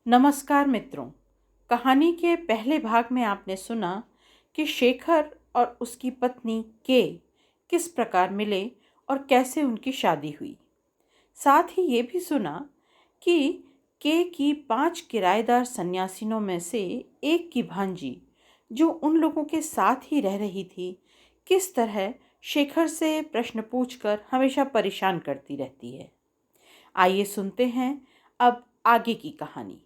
नमस्कार मित्रों। कहानी के पहले भाग में आपने सुना कि शेखर और उसकी पत्नी के किस प्रकार मिले और कैसे उनकी शादी हुई। साथ ही ये भी सुना कि के की 5 किराएदार सन्यासिनों में से एक की भांजी, जो उन लोगों के साथ ही रह रही थी, किस तरह शेखर से प्रश्न पूछकर हमेशा परेशान करती रहती है। आइए सुनते हैं अब आगे की कहानी।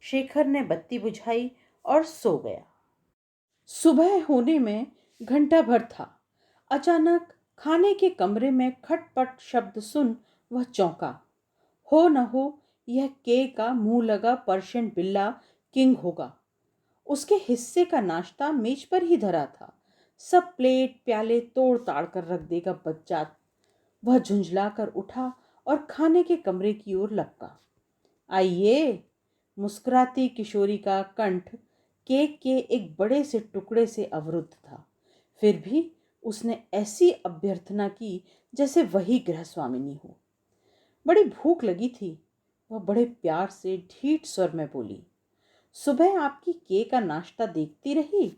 शेखर ने बत्ती बुझाई और सो गया। सुबह होने में घंटा भर था। अचानक खाने के कमरे में खटपट शब्द सुन वह चौंका। हो न हो यह के का मुंह लगा पर्शियन बिल्ला किंग होगा। उसके हिस्से का नाश्ता मेज पर ही धरा था। सब प्लेट प्याले तोड़ ताड़ कर रख देगा बच्चा। वह झुंझला कर उठा और खाने के कमरे की ओर लपका। आइए। मुस्कुराती किशोरी का कंठ केक के एक बड़े से टुकड़े से अवरुद्ध था। फिर भी उसने ऐसी अभ्यर्थना की जैसे वही गृहस्वामिनी हो। बड़ी भूख लगी थी। वह बड़े प्यार से ढीठ स्वर में बोली, सुबह आपकी केक का नाश्ता देखती रही।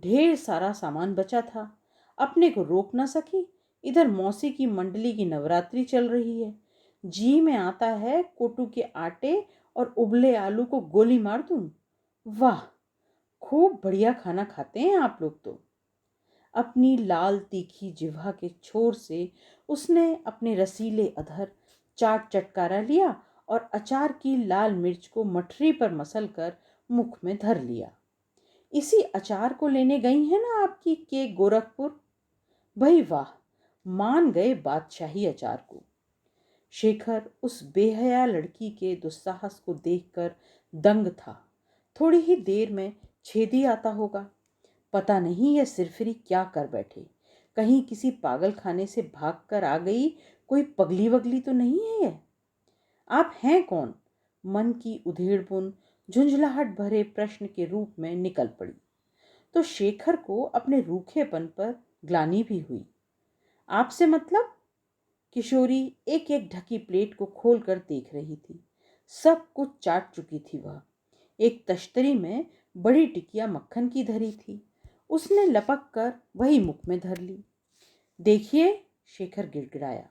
ढेर सारा सामान बचा था, अपने को रोक न सकी। इधर मौसी की मंडली की नवरात्रि चल रही है। जी में आता है कोटू के आटे और उबले आलू को गोली मार दूं। वाह, खूब बढ़िया खाना खाते हैं आप लोग तो। अपनी लाल तीखी जिह्वा के छोर से उसने अपने रसीले अधर चाट चटकारा लिया और अचार की लाल मिर्च को मठरी पर मसल कर मुख में धर लिया। इसी अचार को लेने गई है ना आपकी के गोरखपुर? भाई वाह, मान गए बादशाही अचार को। शेखर उस बेहया लड़की के दुस्साहस को देखकर दंग था। थोड़ी ही देर में छेदी आता होगा। पता नहीं यह सिरफिरी क्या कर बैठे। कहीं किसी पागल खाने से भाग कर आ गई, कोई पगली वगली तो नहीं है यह। आप हैं कौन? मन की उधेड़बुन झुंझलाहट भरे प्रश्न के रूप में निकल पड़ी। तो शेखर को अपने रूखेपन पर ग्लानि भी हुई। आपसे मतलब? किशोरी एक एक ढकी प्लेट को खोलकर देख रही थी। सब कुछ चाट चुकी थी वह। एक तश्तरी में बड़ी टिकिया मक्खन की धरी थी। उसने लपक कर वही मुख में धर ली। देखिए, शेखर गिड़गिड़ाया,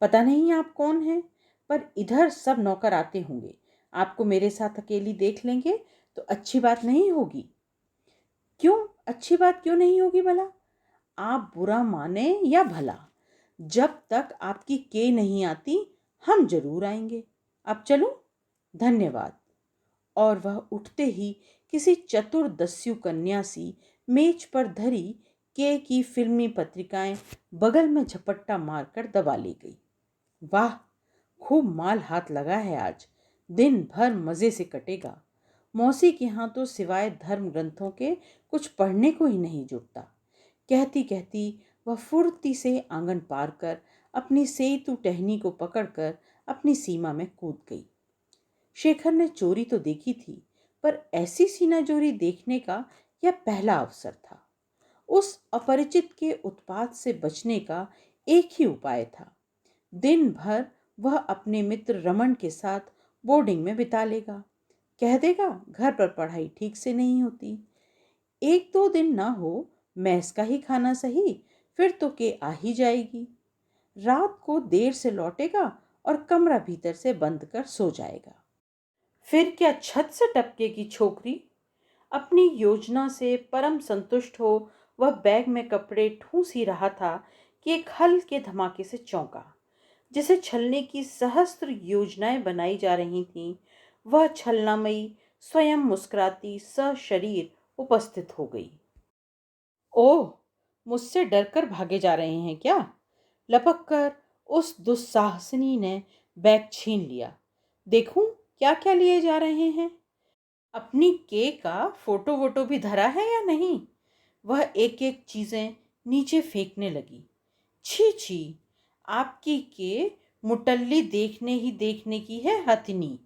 पता नहीं आप कौन हैं, पर इधर सब नौकर आते होंगे। आपको मेरे साथ अकेली देख लेंगे तो अच्छी बात नहीं होगी। क्यों अच्छी बात क्यों नहीं होगी भला? आप बुरा माने या भला, जब तक आपकी के नहीं आती हम जरूर आएंगे। अब चलूं? धन्यवाद। और वह उठते ही किसी चतुर दस्यु कन्या सी मेज पर धरी के की फिल्मी पत्रिकाएं बगल में झपट्टा मारकर दबा ले गई। वाह, खूब माल हाथ लगा है आज। दिन भर मजे से कटेगा। मौसी के यहाँ तो सिवाय धर्म ग्रंथों के कुछ पढ़ने को ही नहीं जुटता। कहती कहती वह फुर्ती से आंगन पार कर अपनी सेतु टहनी को पकड़कर अपनी सीमा में कूद गई। शेखर ने चोरी तो देखी थी, पर ऐसी सीना चोरी देखने का यह पहला अवसर था। उस अपरिचित के उत्पात से बचने का एक ही उपाय था। दिन भर वह अपने मित्र रमन के साथ बोर्डिंग में बिता लेगा। कह देगा घर पर पढ़ाई ठीक से नहीं होती। एक दो दिन ना हो, मैस का ही खाना सही, फिर तो के आ ही जाएगी। रात को देर से लौटेगा और कमरा भीतर से बंद कर सो जाएगा। फिर क्या छत से टपकेगी छोकरी। अपनी योजना से परम संतुष्ट हो वह बैग में कपड़े ठूंस ही रहा था कि एक हल्के धमाके से चौंका। जिसे छलने की सहस्त्र योजनाएं बनाई जा रही थीं, वह छलनामयी स्वयं मुस्कुराती सशरीर उपस्थित हो गई। ओह, मुझसे डरकर भागे जा रहे हैं क्या? लपक कर उस दुस्साहसिनी ने बैग छीन लिया। देखूं क्या क्या लिए जा रहे हैं। अपनी केक का फोटो वोटो भी धरा है या नहीं? वह एक एक चीजें नीचे फेंकने लगी। छी छी, आपकी के मुटल्ली देखने ही देखने की है हथिनी।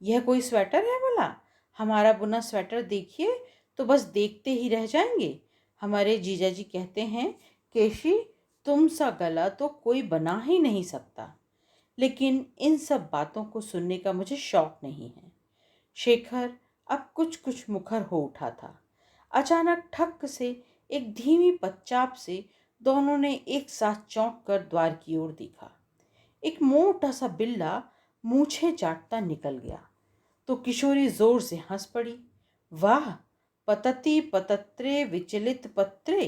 यह कोई स्वेटर है भला? हमारा बुना स्वेटर देखिए तो बस देखते ही रह जाएंगे। हमारे जीजाजी कहते हैं, केशी, तुम सा गला तो कोई बना ही नहीं सकता। लेकिन इन सब बातों को सुनने का मुझे शौक नहीं है। शेखर अब कुछ कुछ मुखर हो उठा था। अचानक ठक से एक धीमी पदचाप से दोनों ने एक साथ चौंक कर द्वार की ओर देखा। एक मोटा सा बिल्ला मूछें चाटता निकल गया तो किशोरी जोर से हंस पड़ी। वाह, पतति पतत्रे विचलित पत्रे।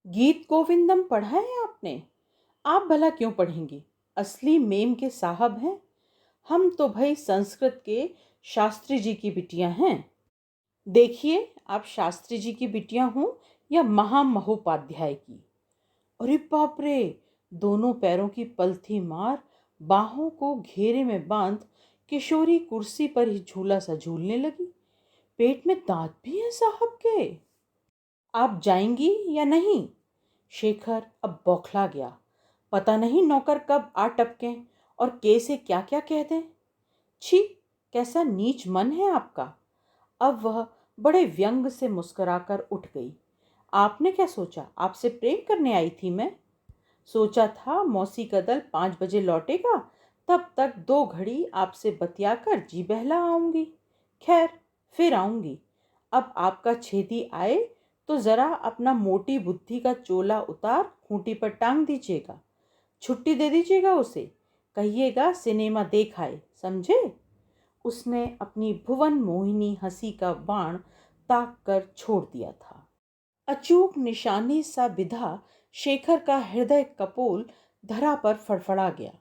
गीत गोविंदम पढ़ा है आपने? आप भला क्यों पढ़ेंगी? असली मेम के साहब हैं। हम तो भाई संस्कृत के शास्त्री जी की बिटियां हैं। देखिए, आप शास्त्री जी की बिटियां हों या महामहोपाध्याय की। अरे बाप रे! दोनों पैरों की पलथी मार, बाहों को घेरे में बांध किशोरी कुर्सी पर ही झूला सा झूलने लगी। पेट में दांत भी हैं साहब के। आप जाएंगी या नहीं? शेखर अब बौखला गया। पता नहीं नौकर कब आ टपकें और कैसे क्या क्या कह दें। छी, कैसा नीच मन है आपका। अब वह बड़े व्यंग से मुस्कुराकर उठ गई। आपने क्या सोचा? आपसे प्रेम करने आई थी मैं। सोचा था मौसी का दल 5 बजे लौटेगा, तब तक 2 घड़ी आपसे बतियाकर जी बहला आऊंगी। खैर, फिर आऊंगी। अब आपका छेदी आए तो जरा अपना मोटी बुद्धि का चोला उतार खूंटी पर टांग दीजिएगा। छुट्टी दे दीजिएगा उसे। कहिएगा सिनेमा देख आए, समझे? उसने अपनी भुवन मोहिनी हंसी का बाण ताक कर छोड़ दिया था। अचूक निशाने सा विधा शेखर का हृदय कपोल धरा पर फड़फड़ा गया।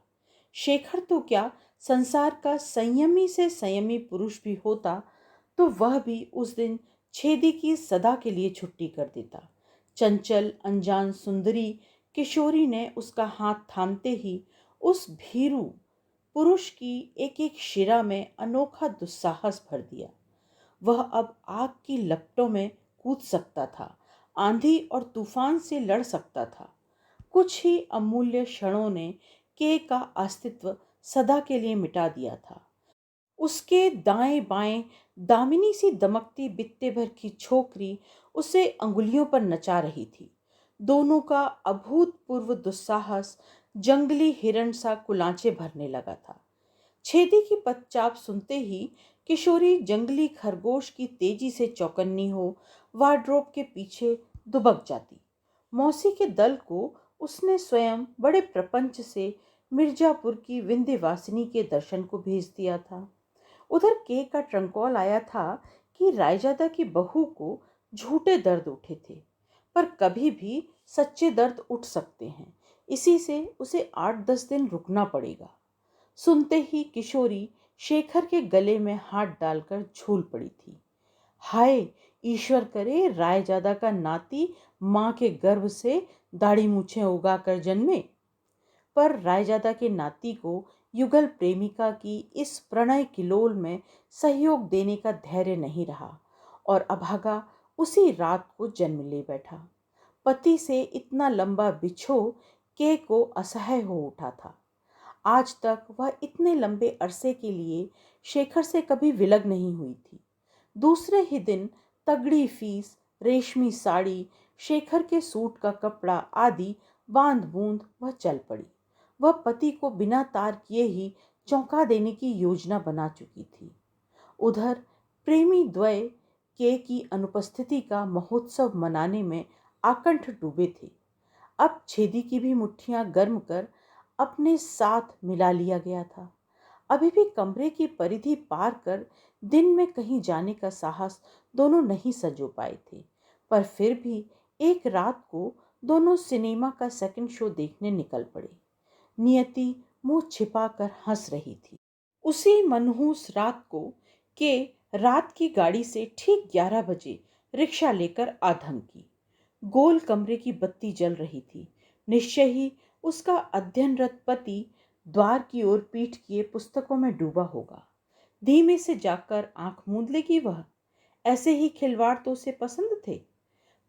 शेखर तो क्या, संसार का संयमी से संयमी पुरुष भी होता तो वह भी उस दिन छेदी की सदा के लिए छुट्टी कर देता। चंचल अनजान सुंदरी किशोरी ने उसका हाथ थामते ही उस भीरू पुरुष की एक एक शिरा में अनोखा दुस्साहस भर दिया। वह अब आग की लपटों में कूद सकता था, आंधी और तूफान से लड़ सकता था। कुछ ही अमूल्य क्षणों ने के का अस्तित्व सदा के लिए मिटा दिया था। उसके दाएं बाएं दामिनी सी दमकती बित्ते भर की छोकरी उसे अंगुलियों पर नचा रही थी। दोनों का अभूतपूर्व दुस्साहस जंगली हिरण सा कुलांचे भरने लगा था। छेदी की पदचाप सुनते ही किशोरी जंगली खरगोश की तेजी से चौकन्नी हो वार्डरोब के पीछे दुबक जाती। मौसी के दल को उसने स्वयं बड़े प्रपंच से मिर्जापुर की विंध्यवासिनी के दर्शन को भेज दिया था। उधर के का ट्रंकॉल आया था कि रायजादा की बहू को झूठे दर्द उठे थे, पर कभी भी सच्चे दर्द उठ सकते हैं। इसी से उसे 8-10 दिन रुकना पड़ेगा। सुनते ही किशोरी शेखर के गले में हाथ डालकर झूल पड़ी थी। हाय, ईश्वर करे रायजादा का नाती माँ के गर्भ से दाढ़ी मूछें उगाकर जन्मे। पर रायजादा के नाती को युगल प्रेमिका की इस प्रणय किलोल में सहयोग देने का धैर्य नहीं रहा और अभागा उसी रात को जन्म ले बैठा। पति से इतना लंबा बिछो के को असह्य हो उठा था। आज तक वह इतने लंबे अरसे के लिए शेखर से कभी विलग नहीं हुई थी। दूसरे ही दिन तगड़ी फीस, रेशमी साड़ी, शेखर के सूट का कपड़ा आदि बांध बूंद वह चल पड़ी। वह पति को बिना तार किए ही चौंका देने की योजना बना चुकी थी। उधर प्रेमी द्वय के की अनुपस्थिति का महोत्सव मनाने में आकंठ डूबे थे। अब छेदी की भी मुट्ठियां गर्म कर अपने साथ मिला लिया गया था। अभी भी कमरे की परिधि पार कर दिन में कहीं जाने का साहस दोनों नहीं सजो पाए थे, पर फिर भी एक रात को दोनों सिनेमा का सेकंड शो देखने निकल पड़े। नियति मुंह छिपाकर हंस रही थी। उसी मनहूस रात को के रात की गाड़ी से ठीक 11 बजे रिक्शा लेकर आ धमकी। गोल कमरे की बत्ती जल रही थी। निश्चय ही उसका अध्ययनरत पति द्वार की ओर पीठ किए पुस्तकों में डूबा होगा। धीमे से जाकर आंख मूंद लेगी वह। ऐसे ही खिलवाड़ तो उसे पसंद थे।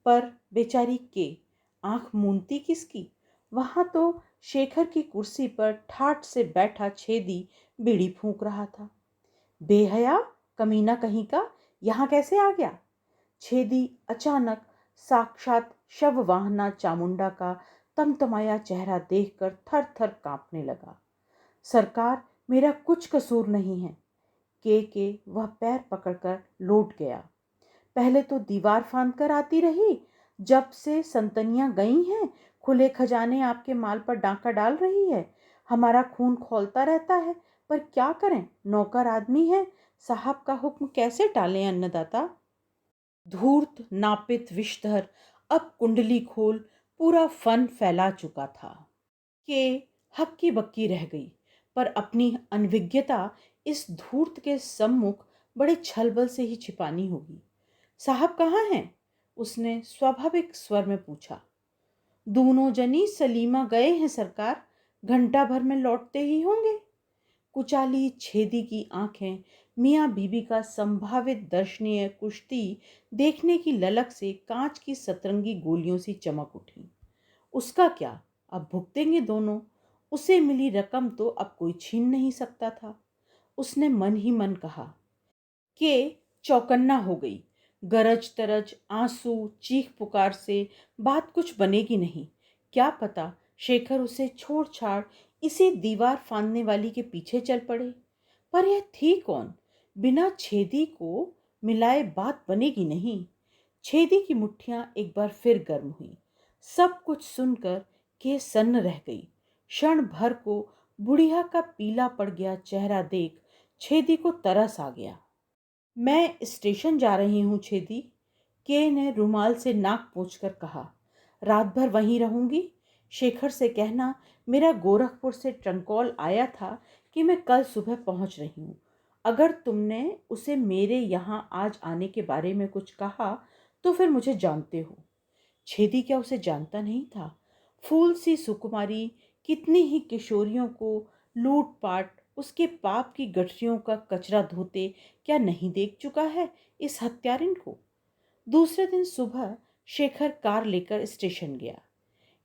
पर बेचारी के आंख मूंदती किसकी? वहां तो शेखर की कुर्सी पर ठाठ से बैठा छेदी बीड़ी फूंक रहा था। बेहया, कमीना कहीं का, यहाँ कैसे आ गया? छेदी अचानक साक्षात शव वाहना चामुंडा का तमतमाया चेहरा देखकर थर थर कांपने लगा। सरकार, मेरा कुछ कसूर नहीं है। के वह पैर पकड़कर लौट गया। पहले तो दीवार फांद कर आती रही, जब से संतनियां गई हैं खुले खजाने आपके माल पर डांका डाल रही है। हमारा खून खौलता रहता है, पर क्या करें, नौकर आदमी है, साहब का हुक्म कैसे टालें अन्नदाता। धूर्त नापित विषधर अब कुंडली खोल पूरा फन फैला चुका था कि हक्की बक्की रह गई, पर अपनी अनभिज्ञता इस धूर्त के सम्मुख बड़े छलबल से ही छिपानी होगी। साहब कहाँ हैं? उसने स्वाभाविक स्वर में पूछा। दोनों जनी सलीमा गए हैं सरकार, घंटा भर में लौटते ही होंगे। कुचाली छेदी की आंखें मियाँ बीबी का संभावित दर्शनीय कुश्ती देखने की ललक से कांच की सतरंगी गोलियों सी चमक उठी। उसका क्या, अब भुगतेंगे दोनों। उसे मिली रकम तो अब कोई छीन नहीं सकता था। उसने मन ही मन कहा कि चौकन्ना हो गई। गरज तरज आंसू चीख पुकार से बात कुछ बनेगी नहीं। क्या पता शेखर उसे छोड़ छाड़ इसी दीवार फांदने वाली के पीछे चल पड़े। पर यह थी कौन? बिना छेदी को मिलाए बात बनेगी नहीं। छेदी की मुट्ठियां एक बार फिर गर्म हुई। सब कुछ सुनकर के सन्न रह गई। क्षण भर को बुढ़िया का पीला पड़ गया चेहरा देख छेदी को तरस आ गया। मैं स्टेशन जा रही हूँ छेदी, के ने रुमाल से नाक पोंछकर कहा। रात भर वहीं रहूंगी। शेखर से कहना मेरा गोरखपुर से ट्रंकॉल आया था कि मैं कल सुबह पहुंच रही हूँ। अगर तुमने उसे मेरे यहाँ आज आने के बारे में कुछ कहा तो फिर मुझे जानते हो। छेदी क्या उसे जानता नहीं था? फूल सी सुकुमारी कितनी ही किशोरियों को लूटपाट उसके पाप की गठरियों का कचरा धोते क्या नहीं देख चुका है इस हत्यारिन को। दूसरे दिन सुबह शेखर कार लेकर स्टेशन गया।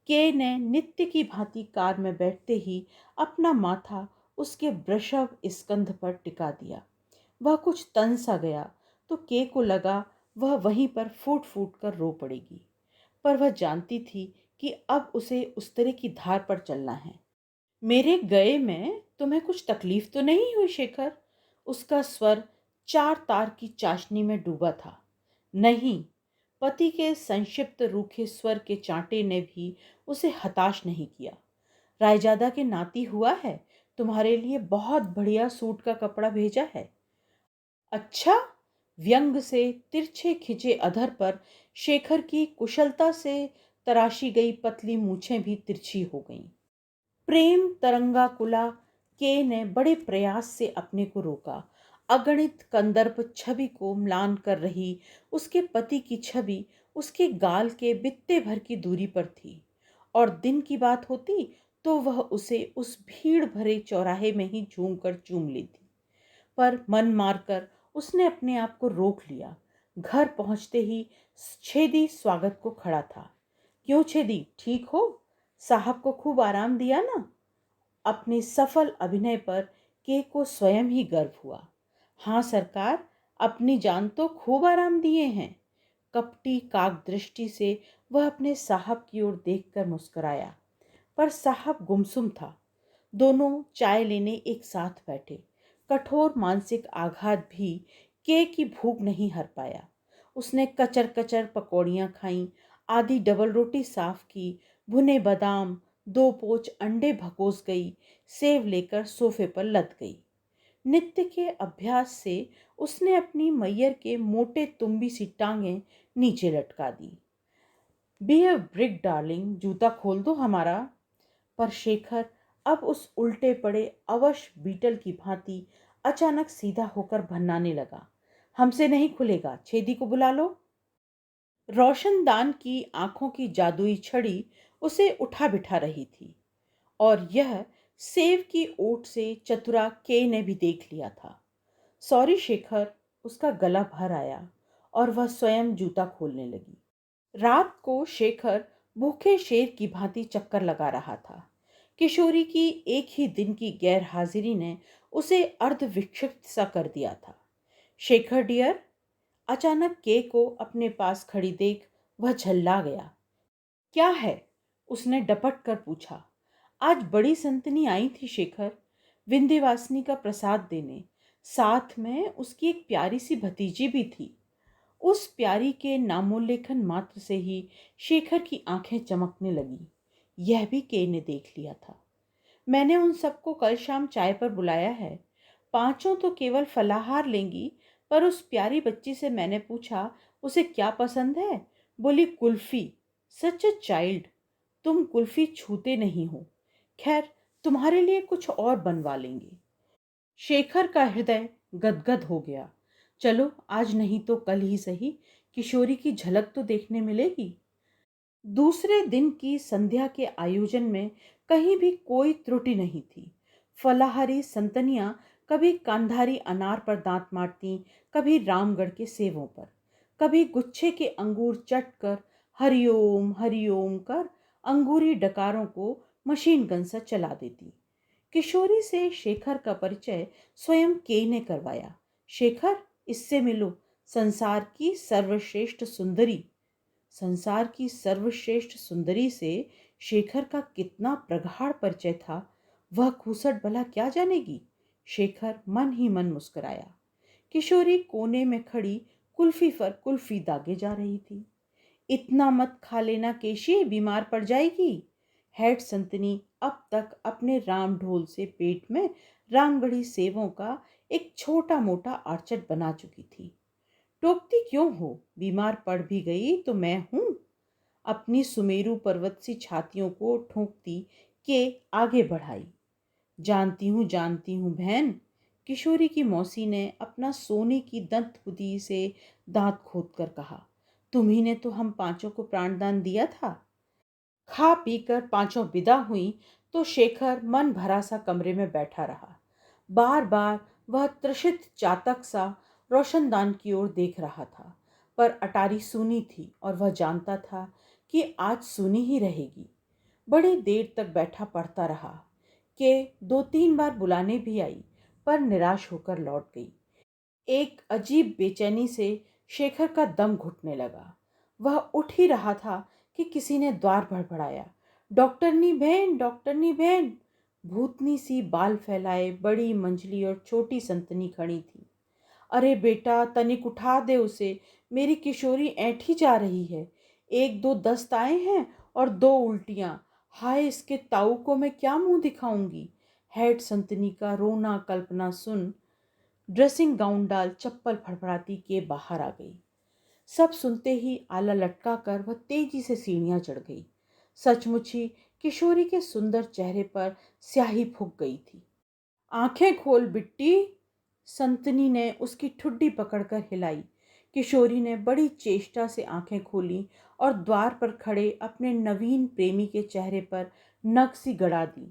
के ने नित्य की भांति कार में बैठते ही अपना माथा उसके वृषभ स्कंध पर टिका दिया। वह कुछ तन सा गया तो के को लगा वह वहीं पर फूट फूट कर रो पड़ेगी, पर वह जानती थी कि अब उसे उस तरह की धार पर चलना है। मेरे गए में तुम्हें कुछ तकलीफ तो नहीं हुई शेखर? उसका स्वर चार तार की चाशनी में डूबा था। नहीं। पति के संक्षिप्त रूखे स्वर के चांटे ने भी उसे हताश नहीं किया। रायजादा के नाती हुआ है, तुम्हारे लिए बहुत बढ़िया सूट का कपड़ा भेजा है। अच्छा। व्यंग से तिरछे खिंचे अधर पर शेखर की कुशलता से तराशी गई पतली मूछें भी तिरछी हो गईं। प्रेम तरंगा कुला के ने बड़े प्रयास से अपने को रोका। अगणित कंदर्प छवि को म्लान कर रही उसके पति की छवि उसके गाल के बित्ते भर की दूरी पर थी, और दिन की बात होती तो वह उसे उस भीड़ भरे चौराहे में ही झूम कर चूम लेती। पर मन मारकर उसने अपने आप को रोक लिया। घर पहुंचते ही छेदी स्वागत को खड़ा था। क्यों छेदी, ठीक हो? साहब को खूब आराम दिया ना? अपने सफल अभिनय पर के को स्वयं ही गर्व हुआ। हाँ सरकार, अपनी जान तो खूब आराम दिए हैं। कपटी काक दृष्टि से वह अपने साहब की ओर देखकर मुस्कुराया, पर साहब गुमसुम था। दोनों चाय लेने एक साथ बैठे। कठोर मानसिक आघात भी के की भूख नहीं हर पाया। उसने कचर कचर पकौड़ियाँ खाईं, आधी डबल रोटी साफ की, भुने बादाम, 2 पोंच अंडे भकोस गई, सेव लेकर सोफे पर लद गई। नित्य के अभ्यास से उसने अपनी मैयर के मोटे तुम्बी सी टांगें नीचे लटका दी। बी ए ब्रिक डार्लिंग, जूता खोल दो हमारा। पर शेखर अब उस उल्टे पड़े अवश बीटल की भांति अचानक सीधा होकर भन्नाने लगा। हमसे नहीं खुलेगा, छेदी को बुला लो। रोशनदान की आंखों की जादुई छड़ी उसे उठा बिठा रही थी, और यह सेव की ओट से चतुरा के ने भी देख लिया था। सॉरी शेखर, उसका गला भर आया और वह स्वयं जूता खोलने लगी। रात को शेखर भूखे शेर की भांति चक्कर लगा रहा था। किशोरी की एक ही दिन की गैर हाजिरी ने उसे अर्ध विक्षिप्त सा कर दिया था। शेखर डियर, अचानक के को अपने पास खड़ी देख वह झल्ला गया। क्या है? उसने डपट कर पूछा। आज बड़ी संतनी आई थी शेखर, विंध्यवासिनी का प्रसाद देने। साथ में उसकी एक प्यारी सी भतीजी भी थी। उस प्यारी के नामोल्लेखन मात्र से ही शेखर की आंखें चमकने लगी। यह भी के ने देख लिया था। मैंने उन सबको कल शाम चाय पर बुलाया है। पांचों तो केवल फलाहार लेंगी, पर उस प्यारी बच्ची से मैंने पूछा उसे क्या पसंद है। बोली कुल्फी। सच अ चाइल्ड। तुम कुल्फी छूते नहीं हो। खैर, तुम्हारे लिए कुछ और बनवा लेंगे। शेखर का हृदय गदगद हो गया। चलो, आज नहीं तो कल ही सही किशोरी की झलक तो देखने मिलेगी। दूसरे दिन की संध्या के आयोजन में कहीं भी कोई त्रुटि नहीं थी। फलाहारी संतनियां कभी कांधारी अनार पर दांत मारती, कभी रामगढ़ के सेवों पर, कभी गुच्छे के अंगूर चट कर हरिओम हरिओम कर अंगूरी डकारों को मशीन गन से चला देती। किशोरी से शेखर का परिचय स्वयं के ने करवाया। शेखर, इससे मिलो, संसार की सर्वश्रेष्ठ सुंदरी। संसार की सर्वश्रेष्ठ सुंदरी से शेखर का कितना प्रगाढ़ परिचय था, वह खूसट भला क्या जानेगी। शेखर मन ही मन मुस्कुराया। किशोरी कोने में खड़ी कुल्फी पर कुल्फी दागे जा रही थी। इतना मत खा लेना केशी, बीमार पड़ जाएगी। हेड संतनी अब तक अपने राम ढोल से पेट में रामगढ़ी सेवों का एक छोटा मोटा आर्चट बना चुकी थी। टोकती क्यों हो, बीमार पड़ भी गई तो मैं हूं। अपनी सुमेरु पर्वत सी छातियों को ठोंकती के आगे बढ़ाई। जानती हूँ बहन। किशोरी की मौसी ने अपना सोने की दंतपुती से दांत खोद कर कहा। तुम्ही ने तो हम पांचों को प्राणदान दिया था। खा पीकर पांचों विदा हुई तो शेखर मन भरा सा कमरे में बैठा रहा। बार बार वह त्रिषित चातक सा रोशनदान की ओर देख रहा था, पर अटारी सूनी थी और वह जानता था कि आज सूनी ही रहेगी। बड़ी देर तक बैठा पढ़ता रहा। के दो तीन बार बुलाने भी आई, पर निराश होकर लौट गई। एक अजीब बेचैनी से शेखर का दम घुटने लगा। वह उठ ही रहा था कि किसी ने द्वार भड़बड़ाया। डॉक्टरनी बहन, डॉक्टरनी बहन। भूतनी सी बाल फैलाए बड़ी मंजली और छोटी संतनी खड़ी थी। अरे बेटा, तनिक उठा दे उसे, मेरी किशोरी ऐंठी जा रही है। एक दो दस्त आए हैं और दो उल्टियां। हाय, इसके ताऊ को मैं क्या मुंह दिखाऊंगी। हेड संतनी का रोना कल्पना सुन ड्रेसिंग गाउन डाल चप्पल फड़फड़ाती के बाहर आ गई। सब सुनते ही आला लटका कर वह तेजी से सीढ़ियां चढ़ गई। सचमुच ही किशोरी के सुंदर चेहरे पर स्याही फूक गई थी। आंखें खोल बिट्टी। संतनी ने उसकी ठुड्डी पकड़कर हिलाई। किशोरी ने बड़ी चेष्टा से आंखें खोली और द्वार पर खड़े अपने नवीन प्रेमी के चेहरे पर नग सी गड़ा दी।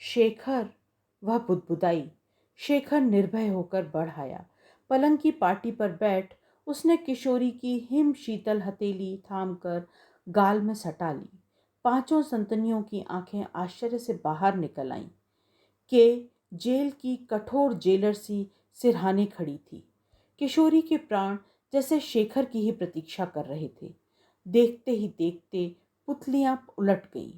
शेखर, वह बुदबुदाई। शेखर निर्भय होकर बढ़ आया। पलंग की पाटी पर बैठ उसने किशोरी की हिम शीतल हथेली थामकर गाल में सटा ली। पांचों संतनियों की आंखें आश्चर्य से बाहर निकल आईं। के जेल की कठोर जेलर सी सिरहाने खड़ी थी। किशोरी के प्राण जैसे शेखर की ही प्रतीक्षा कर रहे थे। देखते ही देखते पुतलियां उलट गईं।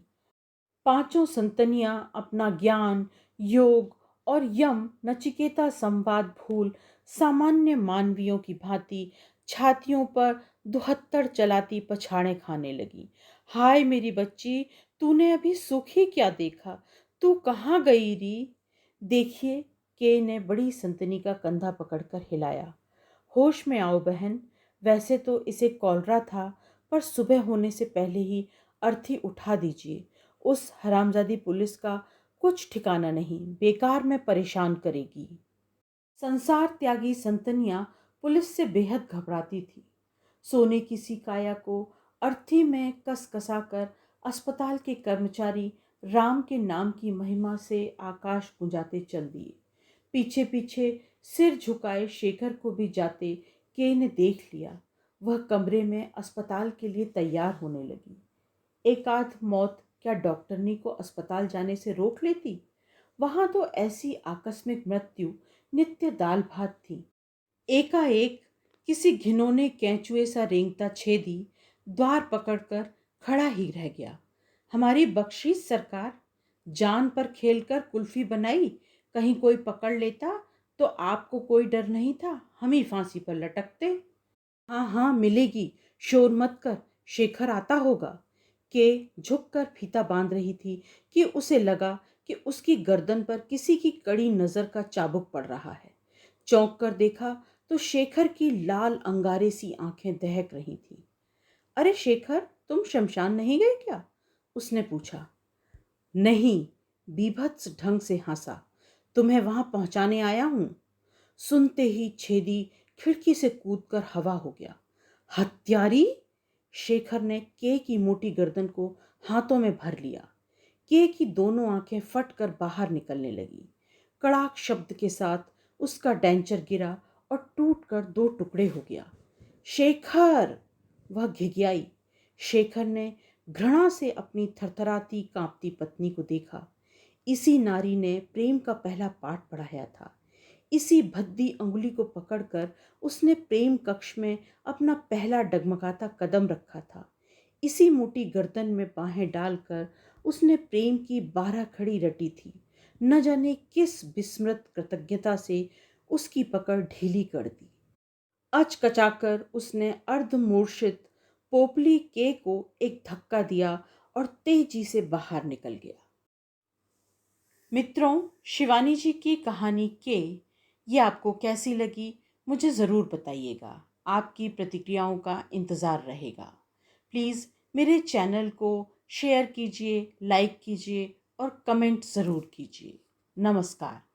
पांचों संतनियां अपना ज्ञान, योग और यम नचिकेता संवाद भूल सामान्य मानवियों की भांति छातियों पर दुहत्तर चलाती पछाड़े खाने लगी। हाय मेरी बच्ची, तूने अभी सुख ही क्या देखा। तू कहाँ गई री। देखिए, के ने बड़ी संतनी का कंधा पकड़कर हिलाया। होश में आओ बहन। वैसे तो इसे कॉलरा था, पर सुबह होने से पहले ही अर्थी उठा दीजिए। उस हरामजादी पुलिस का कुछ ठिकाना नहीं, बेकार में परेशान करेगी। संसार त्यागी संतनियां पुलिस से बेहद घबराती थी। सोने की सी काया को अर्थी में कस कसा कर अस्पताल के कर्मचारी राम के नाम की महिमा से आकाश गुंजाते चल दिए। पीछे पीछे सिर झुकाए शेखर को भी जाते के ने देख लिया। वह कमरे में अस्पताल के लिए तैयार होने लगी। एकाध मौत क्या डॉक्टरनी को अस्पताल जाने से रोक लेती। वहां तो ऐसी आकस्मिक मृत्यु नित्य दाल भात थी। एकाएक किसी घिनौने कैंचुए सा रेंगता छेदी द्वार पकड़कर खड़ा ही रह गया। हमारी बख्शीश सरकार। जान पर खेलकर कुल्फी बनाई, कहीं कोई पकड़ लेता तो आपको कोई डर नहीं था, हम ही फांसी पर लटकते। हाँ हाँ मिलेगी, शोर मत कर, शेखर आता होगा। के झुककर फीता बांध रही थी कि उसे लगा कि उसकी गर्दन पर किसी की कड़ी नजर का चाबुक पड़ रहा है। चौंक कर देखा तो शेखर की लाल अंगारे सी आंखें दहक रही थीं। अरे शेखर, तुम शमशान नहीं गए क्या? उसने पूछा। नहीं, बीभत्स ढंग से हंसा। तुम्हें वहां पहुंचाने आया हूं। सुनते ही छेदी खिड़की से कूदकर हवा हो गया। हत्यारी! शेखर ने के की मोटी गर्दन को हाथों में भर लिया। के की दोनों आंखें फटकर बाहर निकलने लगी। कड़ाक शब्द के साथ उसका डेंचर गिरा और टूटकर दो टुकड़े हो गया। शेखर! वह घिघियाई। शेखर ने घृणा से अपनी थरथराती कांपती पत्नी को देखा। इसी नारी ने प्रेम का पहला पाठ पढ़ाया था। इसी भद्दी अंगुली को पकड़कर उसने प्रेम कक्ष में अपना पहला डगमगाता कदम रखा था। इसी मोटी गर्दन में बाहें डालकर उसने प्रेम की 12 खड़ी रटी थी। न जाने किस विस्मृत कृतज्ञता से उसकी पकड़ ढीली कर दी। अचकचाकर उसने अर्धमूर्छित पोपली के को एक धक्का दिया और तेजी से बाहर निकल गया। मित्रों, शिवानी जी की कहानी के ये आपको कैसी लगी, मुझे ज़रूर बताइएगा। आपकी प्रतिक्रियाओं का इंतज़ार रहेगा। प्लीज़ मेरे चैनल को शेयर कीजिए, लाइक कीजिए और कमेंट ज़रूर कीजिए। नमस्कार।